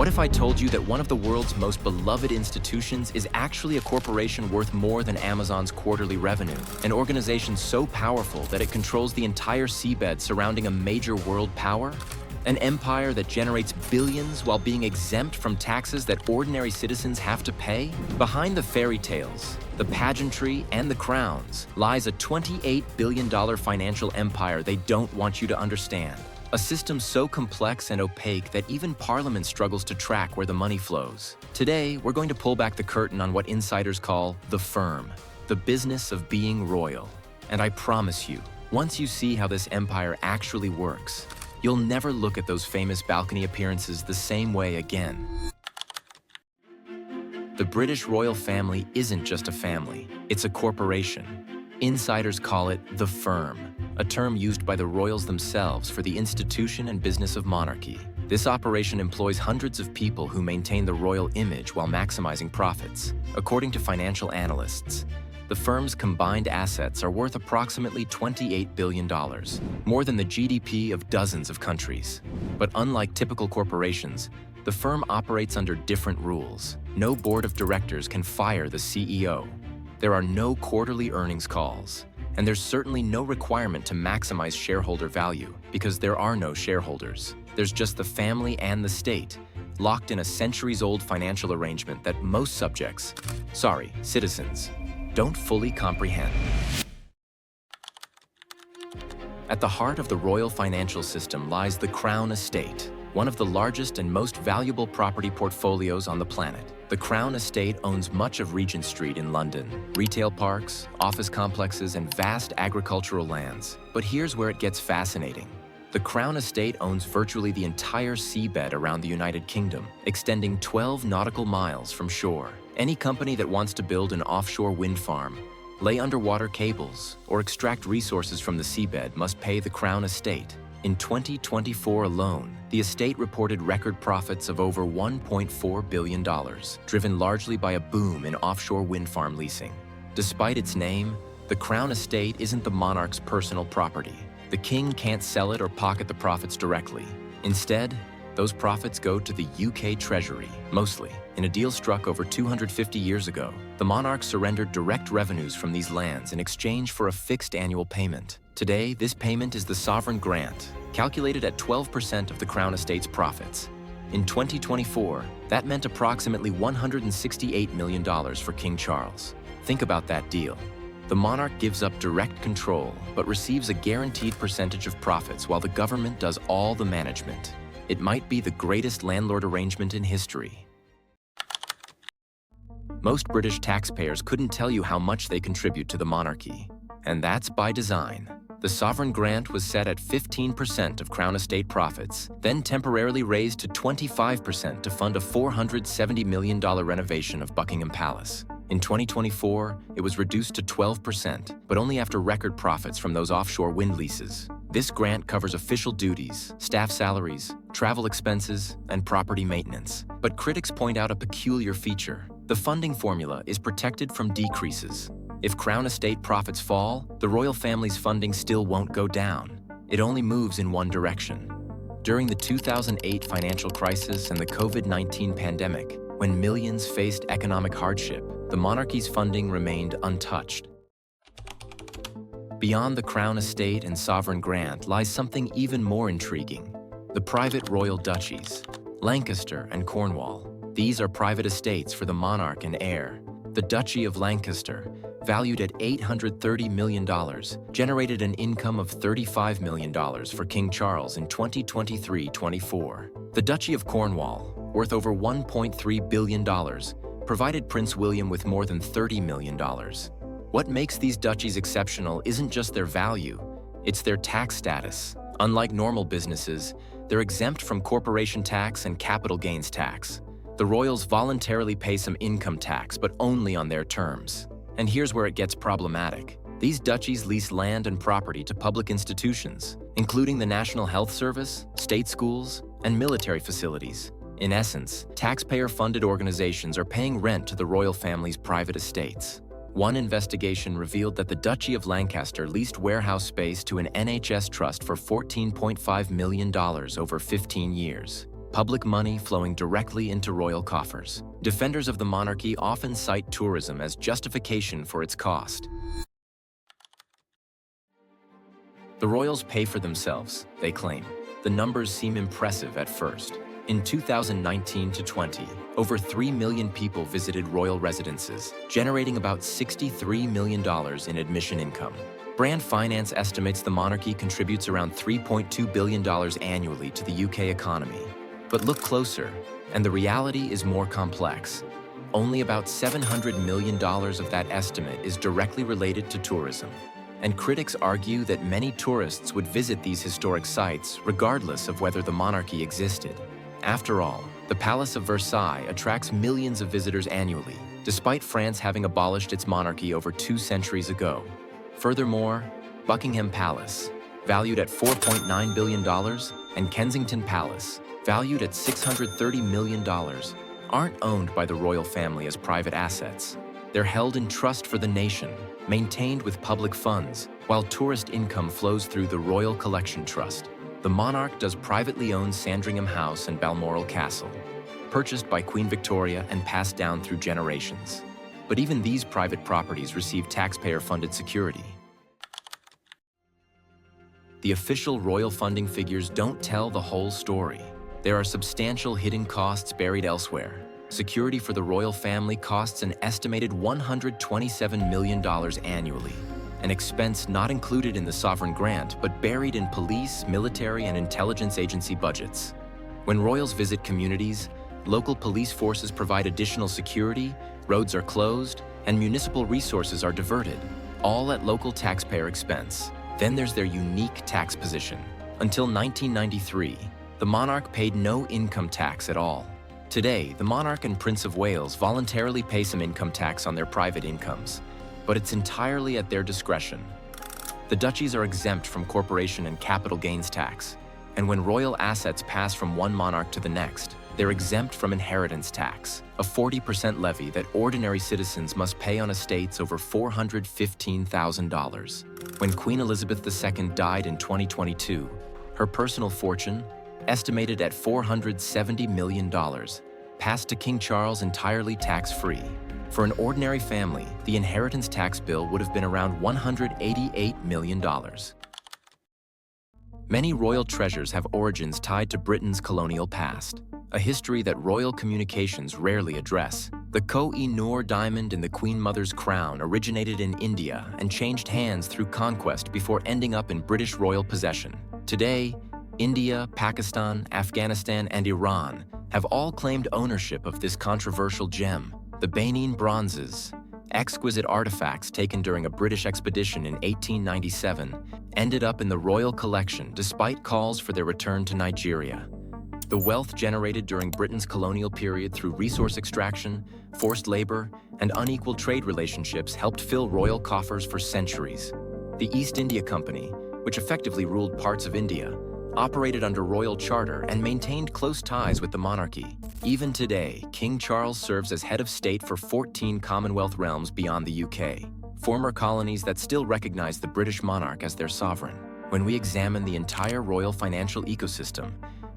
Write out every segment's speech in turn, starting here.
What if I told you that one of the world's most beloved institutions is actually a corporation worth more than Amazon's quarterly revenue? An organization so powerful that it controls the entire seabed surrounding a major world power? An empire that generates billions while being exempt from taxes that ordinary citizens have to pay? Behind the fairy tales, the pageantry, and the crowns lies a $28 billion financial empire they don't want you to understand. A system so complex and opaque that even Parliament struggles to track where the money flows. Today, we're going to pull back the curtain on what insiders call the firm, the business of being royal. And I promise you, once you see how this empire actually works, you'll never look at those famous balcony appearances the same way again. The British royal family isn't just a family, it's a corporation. Insiders call it the firm, a term used by the royals themselves for the institution and business of monarchy. This operation employs hundreds of people who maintain the royal image while maximizing profits. According to financial analysts, the firm's combined assets are worth approximately $28 billion, more than the GDP of dozens of countries. But unlike typical corporations, the firm operates under different rules. No board of directors can fire the CEO. There are no quarterly earnings calls, and there's certainly no requirement to maximize shareholder value because there are no shareholders. There's just the family and the state, locked in a centuries-old financial arrangement that most citizens, don't fully comprehend. At the heart of the royal financial system lies the Crown Estate, one of the largest and most valuable property portfolios on the planet. The Crown Estate owns much of Regent Street in London, retail parks, office complexes, and vast agricultural lands. But here's where it gets fascinating. The Crown Estate owns virtually the entire seabed around the United Kingdom, extending 12 nautical miles from shore. Any company that wants to build an offshore wind farm, lay underwater cables, or extract resources from the seabed must pay the Crown Estate. In 2024 alone, the estate reported record profits of over $1.4 billion, driven largely by a boom in offshore wind farm leasing. Despite its name, the Crown Estate isn't the monarch's personal property. The king can't sell it or pocket the profits directly. Instead, those profits go to the UK Treasury, mostly. In a deal struck over 250 years ago, the monarch surrendered direct revenues from these lands in exchange for a fixed annual payment. Today, this payment is the sovereign grant, calculated at 12% of the Crown Estate's profits. In 2024, that meant approximately $168 million for King Charles. Think about that deal. The monarch gives up direct control, but receives a guaranteed percentage of profits while the government does all the management. It might be the greatest landlord arrangement in history. Most British taxpayers couldn't tell you how much they contribute to the monarchy. And that's by design. The sovereign grant was set at 15% of Crown Estate profits, then temporarily raised to 25% to fund a $470 million renovation of Buckingham Palace. In 2024, it was reduced to 12%, but only after record profits from those offshore wind leases. This grant covers official duties, staff salaries, travel expenses, and property maintenance. But critics point out a peculiar feature. The funding formula is protected from decreases. If Crown Estate profits fall, the royal family's funding still won't go down. It only moves in one direction. During the 2008 financial crisis and the COVID-19 pandemic, when millions faced economic hardship, the monarchy's funding remained untouched. Beyond the Crown Estate and sovereign grant lies something even more intriguing: the private royal duchies, Lancaster and Cornwall. These are private estates for the monarch and heir. The Duchy of Lancaster, valued at $830 million, generated an income of $35 million for King Charles in 2023-24. The Duchy of Cornwall, worth over $1.3 billion, provided Prince William with more than $30 million. What makes these duchies exceptional isn't just their value, it's their tax status. Unlike normal businesses, they're exempt from corporation tax and capital gains tax. The royals voluntarily pay some income tax, but only on their terms. And here's where it gets problematic. These duchies lease land and property to public institutions, including the National Health Service, state schools, and military facilities. In essence, taxpayer-funded organizations are paying rent to the royal family's private estates. One investigation revealed that the Duchy of Lancaster leased warehouse space to an NHS trust for $14.5 million over 15 years. public money flowing directly into royal coffers. Defenders of the monarchy often cite tourism as justification for its cost. The royals pay for themselves, they claim. The numbers seem impressive at first. In 2019 to 20, over 3 million people visited royal residences, generating about $63 million in admission income. Brand Finance estimates the monarchy contributes around $3.2 billion annually to the UK economy. But look closer, and the reality is more complex. Only about $700 million of that estimate is directly related to tourism. And critics argue that many tourists would visit these historic sites regardless of whether the monarchy existed. After all, the Palace of Versailles attracts millions of visitors annually, despite France having abolished its monarchy over 2 centuries ago. Furthermore, Buckingham Palace, valued at $4.9 billion, and Kensington Palace, valued at $630 million, aren't owned by the royal family as private assets. They're held in trust for the nation, maintained with public funds, while tourist income flows through the Royal Collection Trust. The monarch does privately own Sandringham House and Balmoral Castle, purchased by Queen Victoria and passed down through generations. But even these private properties receive taxpayer-funded security. The official royal funding figures don't tell the whole story. There are substantial hidden costs buried elsewhere. Security for the royal family costs an estimated $127 million annually, an expense not included in the sovereign grant but buried in police, military, and intelligence agency budgets. When royals visit communities, local police forces provide additional security, roads are closed, and municipal resources are diverted, all at local taxpayer expense. Then there's their unique tax position. Until 1993, the monarch paid no income tax at all. Today, the monarch and Prince of Wales voluntarily pay some income tax on their private incomes, but it's entirely at their discretion. The duchies are exempt from corporation and capital gains tax, and when royal assets pass from one monarch to the next, they're exempt from inheritance tax, a 40% levy that ordinary citizens must pay on estates over $415,000. When Queen Elizabeth II died in 2022, her personal fortune, estimated at $470 million, passed to King Charles entirely tax-free. For an ordinary family, the inheritance tax bill would have been around $188 million. Many royal treasures have origins tied to Britain's colonial past, a history that royal communications rarely address. The Koh-i-Noor diamond in the Queen Mother's crown originated in India and changed hands through conquest before ending up in British royal possession. Today, India, Pakistan, Afghanistan, and Iran have all claimed ownership of this controversial gem. The Benin bronzes, exquisite artifacts taken during a British expedition in 1897, ended up in the royal collection despite calls for their return to Nigeria. The wealth generated during Britain's colonial period through resource extraction, forced labor, and unequal trade relationships helped fill royal coffers for centuries. The East India Company, which effectively ruled parts of India, operated under royal charter and maintained close ties with the monarchy. Even today, King Charles serves as head of state for 14 Commonwealth realms beyond the UK, former colonies that still recognize the British monarch as their sovereign. When we examine the entire royal financial ecosystem,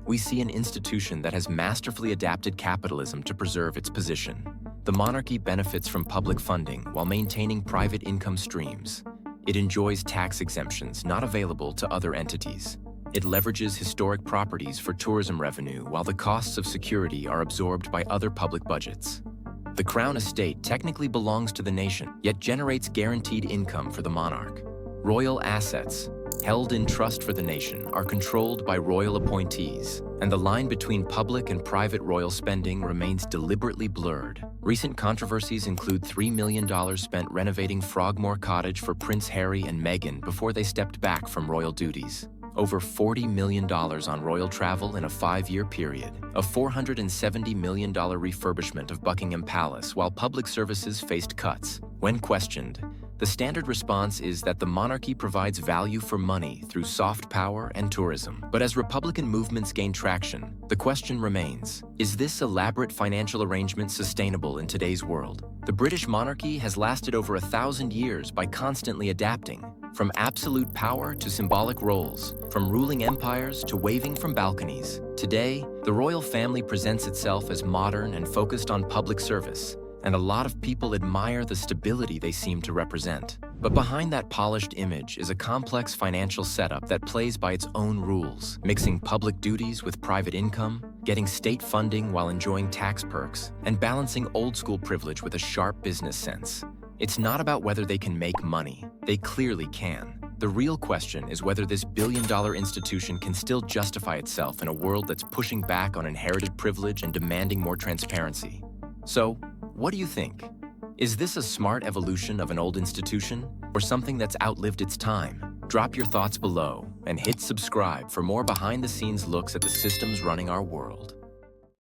we see an institution that has masterfully adapted capitalism to preserve its position. The monarchy benefits from public funding while maintaining private income streams. It enjoys tax exemptions not available to other entities. It leverages historic properties for tourism revenue while the costs of security are absorbed by other public budgets. The Crown Estate technically belongs to the nation, yet generates guaranteed income for the monarch. Royal assets, held in trust for the nation, are controlled by royal appointees, and the line between public and private royal spending remains deliberately blurred. Recent controversies include $3 million spent renovating Frogmore Cottage for Prince Harry and Meghan before they stepped back from royal duties, over $40 million on royal travel in a 5-year period, a $470 million refurbishment of Buckingham Palace while public services faced cuts. When questioned, the standard response is that the monarchy provides value for money through soft power and tourism. But as Republican movements gain traction, the question remains, is this elaborate financial arrangement sustainable in today's world? The British monarchy has lasted over 1,000 years by constantly adapting, From absolute power to symbolic roles, from ruling empires to waving from balconies. Today, the royal family presents itself as modern and focused on public service, and a lot of people admire the stability they seem to represent. But behind that polished image is a complex financial setup that plays by its own rules, mixing public duties with private income, getting state funding while enjoying tax perks, and balancing old-school privilege with a sharp business sense. It's not about whether they can make money. They clearly can. The real question is whether this billion-dollar institution can still justify itself in a world that's pushing back on inherited privilege and demanding more transparency. So, what do you think? Is this a smart evolution of an old institution, or something that's outlived its time? Drop your thoughts below and hit subscribe for more behind-the-scenes looks at the systems running our world.